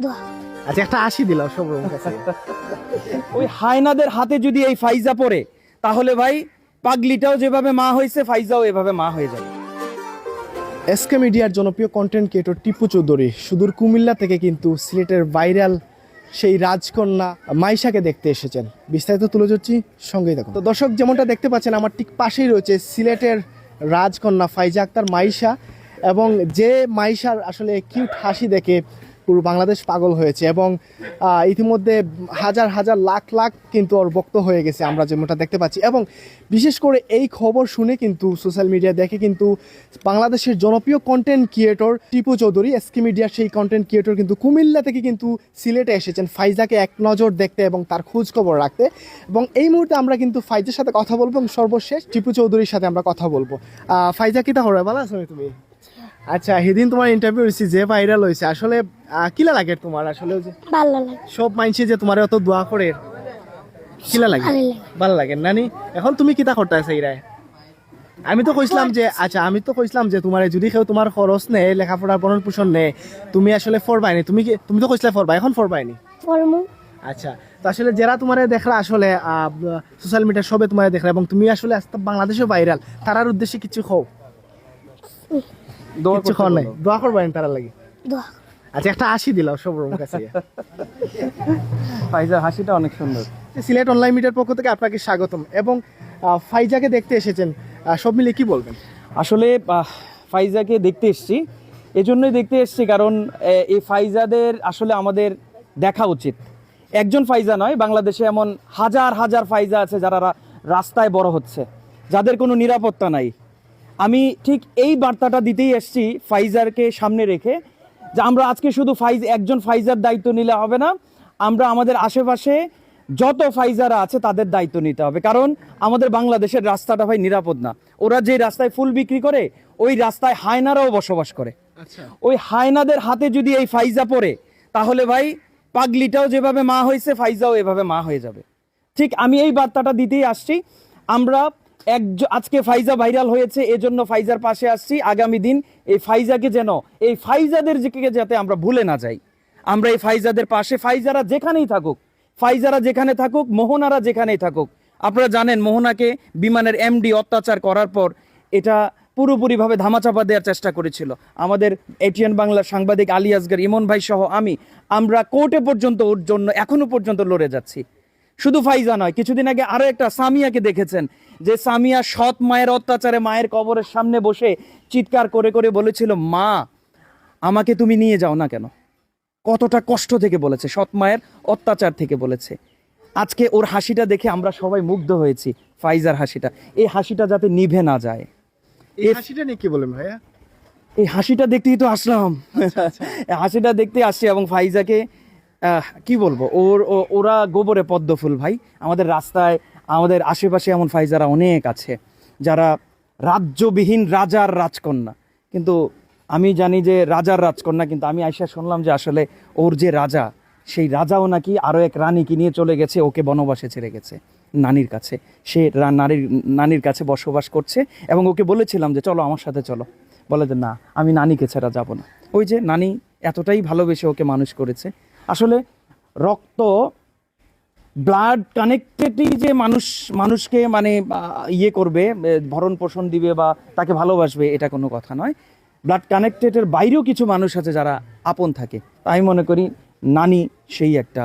দোয়া। আচ্ছা একটা 80 দিলাম সব কাছে। ওই হায়নাদের হাতে যদি এই ফাইজা পড়ে তাহলে ভাই পাগলিটাও যেভাবে মা হয়েছে ফাইজাও এভাবে মা হয়ে যাবে। এসকে মিডিয়ার জনপ্রিয় কন্টেন্ট ক্রিয়েটর টিপু চৌধুরী সুদূর কুমিল্লা থেকে কিন্তু সিলেটের ভাইরাল সেই রাজকন্যা মাইশাকে দেখতে এসেছেন। বিস্তারিত তুলে ধরছি, সঙ্গেই দেখুন। তো দর্শক যেমনটা দেখতে পাচ্ছেন আমার ঠিক পাশেই রয়েছে সিলেটের রাজকন্যা ফাইজা আক্তার মাইশা, এবং যে মাইশার আসলে কিউট হাসি দেখে পুরো বাংলাদেশ পাগল হয়েছে, এবং ইতিমধ্যে হাজার হাজার লাখ লাখ কিন্তু ওর ভক্ত হয়ে গেছে আমরা যেমনটা দেখতে পাচ্ছি। এবং বিশেষ করে এই খবর শুনে কিন্তু সোশ্যাল মিডিয়া দেখে কিন্তু বাংলাদেশের জনপ্রিয় content creator Tipu Chowdhury SK মিডিয়ার সেই কন্টেন্ট ক্রিয়েটর কিন্তু কুমিল্লা থেকে কিন্তু সিলেটে এসেছেন ফাইজাকে এক নজর দেখতে এবং তার খোঁজ খবর রাখতে। এবং এই মুহূর্তে আমরা কিন্তু ফাইজার সাথে কথা বলবো এবং সর্বশেষ টিপু চৌধুরীর সাথে আমরা কথা বলবো। ফাইজা কিতা হবে ভালো আছো তুমি? আচ্ছা, সেদিন তোমার ইন্টারভিউ হয়েছি যে ভাইরাল হয়েছে, আসলে কিলা লাগে তোমার? আসলে ওই যে ভালো লাগে। সব মাইনছে যে তোমার অত দোয়া করে, কিলা লাগে? ভালো লাগে। ভালো লাগে নানি। এখন তুমি কিতা করতে আছে ইরায়? আমি তো কইছিলাম যে আচ্ছা আমি তো কইছিলাম যে তোমার যদি কেউ তোমার খরচ নেয় লেখাপড়ার ভরণ পোষণ নেয় তুমি আসলে ফরবাইনি, তুমি তো কইছিলে ফরবা, এখন ফরবাইনি। ফরমু। আচ্ছা, তো আসলে যারা তোমার দেখরা আসলে সোশ্যাল মিডিয়া সবে তোমার দেখরা এবং তুমি আসলে বাংলাদেশে ভাইরাল, তারার উদ্দেশ্যে কিছু খাও? কিছু খাওয়ার নাই, দোয়া করবেন তারা লাগে। দোয়া। আচ্ছা একটা 80 দিলাম সব কাছে। ফাইজার হাসিটা অনেক সুন্দর। সিলেট অনলাইন মিডিয়ার পক্ষ থেকে আপনাকে স্বাগতম, এবং ফাইজাকে দেখতে এসেছেন, সব মিলে কি বলবেন? আসলে ফাইজাকে দেখতে এসেছি, এজন্যই দেখতে এসেছি কারণ এই ফাইজাদের আসলে আমাদের দেখা উচিত। একজন ফাইজা নয়, বাংলাদেশে এমন হাজার হাজার ফাইজা আছে যারা রাস্তায় বড় হচ্ছে, যাদের কোনো নিরাপত্তা নাই। আমি ঠিক এই বার্তাটা দিতেই এসেছি ফাইজারকে সামনে রেখে, যে আমরা আজকে শুধু একজন ফাইজার দায়িত্ব নিলে হবে না, আমরা আমাদের আশেপাশে যত ফাইজারা আছে তাদের দায়িত্ব নিতে হবে। কারণ আমাদের বাংলাদেশের রাস্তাটা ভাই নিরাপদ না। ওরা যে রাস্তায় ফুল বিক্রি করে ওই রাস্তায় হায়নারাও বসবাস করে। ওই হায়নাদের হাতে যদি এই ফাইজা পড়ে তাহলে ভাই পাগলিটাও যেভাবে মা হয়েছে ফাইজাও এভাবে মা হয়ে যাবে। ঠিক আমি এই বার্তাটা দিতেই আসছি। আমরা আজকে ফাইজা ভাইরাল হয়েছে এজন্য ফাইজার পাশে আসছি। আগামী দিন এই ফাইজাকে যেন এই ফাইজাদের যাতে আমরা ভুলে না যাই, আমরা এই ফাইজাদের পাশে, ফাইজারা যেখানেই থাকুক, ফাইজারা যেখানে থাকুক, মোহনারা যেখানেই থাকুক। আপনারা জানেন মোহনাকে বিমানের এমডি অত্যাচার করার পর এটা পুরোপুরিভাবে ধামাচাপা দেওয়ার চেষ্টা করেছিল আমাদের এটিএন বাংলার সাংবাদিক আলী আসগর, ইমন ভাই সহ আমরা কোর্টে পর্যন্ত ওর জন্য এখনো পর্যন্ত লড়ে যাচ্ছি। শুধু ফাইজা নয়, কিছুদিন আগে আরো একটা সামিয়াকে দেখেছেন, যে সামিয়া সৎ মায়ের অত্যাচারে মায়ের কবরের সামনে বসে চিৎকার করে করে বলেছিল, মা আমাকে তুমি নিয়ে যাও না কেন। কতটা কষ্ট থেকে বলেছে, সৎ মায়ের অত্যাচার থেকে বলেছে। আজকে ওর হাসিটা দেখে আমরা সবাই মুগ্ধ হয়েছি, ফাইজার হাসিটা। এই হাসিটা যাতে নিভে না যায়। এই হাসিটা নিয়ে কি বলেন ভাইয়া? এই হাসিটা দেখতেই তো আসলাম। এই হাসিটা দেখতে আসছি, এবং ফাইজাকে কি বলবো, ওরা গোবরে পদ্ম ফুল ভাই। আমাদের রাস্তায় আমাদের আশেপাশে এমন ফাইজারা অনেক আছে যারা রাজ্যবিহীন রাজার রাজকন্যা, কিন্তু আমি জানি যে রাজার রাজকন্যা, কিন্তু আমি আইসা শুনলাম যে আসলে ওর যে রাজা, সেই রাজাও নাকি আরও এক রানীকে নিয়ে চলে গেছে, ওকে বনবাসে ছেড়ে গেছে নানির কাছে। সে নানির কাছে বসবাস করছে, এবং ওকে বলেছিলাম যে চলো আমার সাথে চলো, বলে যে না আমি নানিকে ছাড়া যাব না। ওই যে নানি এতটাই ভালোবেসে ওকে মানুষ করেছে। আসলে রক্ত ব্লাড কানেক্টেডই যে মানুষকে মানে ইয়ে করবে, ভরণ পোষণ দিবে বা তাকে ভালোবাসবে, এটা কোনো কথা নয়। ব্লাড কানেক্টেডের বাইরেও কিছু মানুষ আছে যারা আপন থাকে। তাই মনে করি নানি সেই একটা